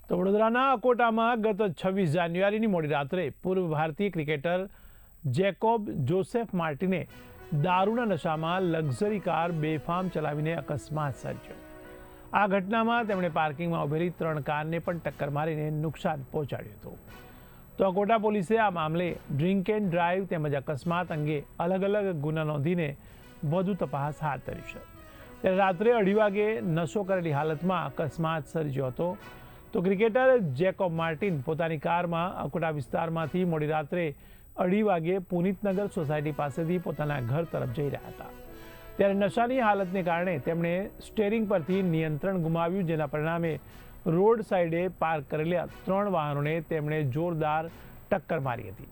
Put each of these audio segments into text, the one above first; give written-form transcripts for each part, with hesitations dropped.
તો વડોદરાના અકોટામાં ગત 26 જાન્યુઆરીની મોડી રાત્રે પૂર્વ ભારતીય ક્રિકેટર જેકોબ જોસેફ માર્ટિને દારૂના નશામાં લક્ઝરી કાર બેફામ ચલાવીને અકસ્માત સર્જ્યો। આ ઘટનામાં તેમણે પાર્કિંગમાં ઉભેલી 3 કારને પણ ટક્કર મારીને નુકસાન પહોંચાડ્યું હતું। તો અકોટા પોલીસે આ મામલે ડ્રિંક એન્ડ ડ્રાઈવ તેમજ અકસ્માત અંગે અલગ અલગ ગુના નોંધીને વધુ તપાસ હાથ ધરી છે। ત્યારે રાત્રે 2:30 વાગે નશો કરેલી હાલતમાં અકસ્માત સર્જ્યો હતો। તો ક્રિકેટર જેકોબ માર્ટિન પોતાની કારમાં અકોટા વિસ્તારમાંથી મોડી રાત્રે 2:30 વાગે પુનિતનગર સોસાયટી પાસેથી પોતાના ઘર તરફ જઈ રહ્યા હતા। ત્યારે નશાની હાલતને કારણે તેમણે સ્ટીયરિંગ પરથી નિયંત્રણ ગુમાવ્યું, જેના પરિણામે રોડ સાઈડે પાર્ક કરેલા 3 વાહનોને તેમણે જોરદાર ટક્કર મારી હતી।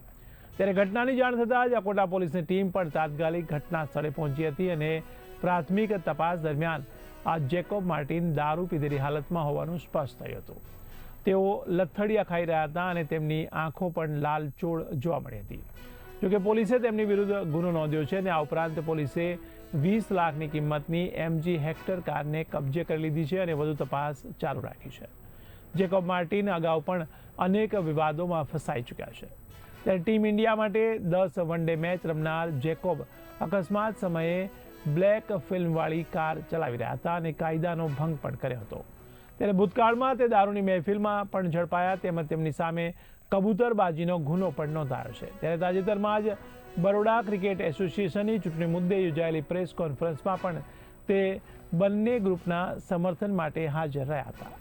ત્યારે ઘટનાની જાણ થતાં જ અકોટા પોલીસની ટીમ પણ તાત્કાલિક ઘટના સ્થળે પહોંચી હતી અને પ્રાથમિક તપાસ દરમિયાન આ જેકોબ માર્ટિન દારૂ પીધેલી હાલતમાં હોવાનું સ્પષ્ટ થયું હતું। તેઓ લથડિયા ખાઈ રહ્યા હતા અને તેમની આંખો પણ લાલચોળ જોવા મળી હતી। જોકે પોલીસે તેમની વિરુદ્ધ ગુનો નોંધ્યો છે અને આ ઉપરાંત પોલીસે 20 લાખની કિંમતની MG હેક્ટર કારને કબજે કરી લીધી છે અને વધુ તપાસ ચાલુ રાખી છે। જેકોબ માર્ટિન અગાઉ પણ અનેક વિવાદોમાં ફસાઈ ચૂક્યા છે। ત્યારે ટીમ ઇન્ડિયા માટે 10 વન ડે મેચ રમનાર જેકોબ અકસ્માત સમયે બ્લેક ફિલ્મવાળી કાર ચલાવી રહ્યા હતા અને કાયદાનો ભંગ પણ કર્યો હતો। ત્યારે ભૂતકાળમાં તે દારૂની મહેફિલમાં પણ ઝડપાયા તેમજ તેમની સામે કબૂતરબાજીનો ગુનો પણ નોંધાયો છે। ત્યારે તાજેતરમાં જ બરોડા ક્રિકેટ એસોસિએશનની ચૂંટણી મુદ્દે યોજાયેલી પ્રેસ કોન્ફરન્સમાં પણ તે બંને ગ્રુપના સમર્થન માટે હાજર રહ્યા હતા।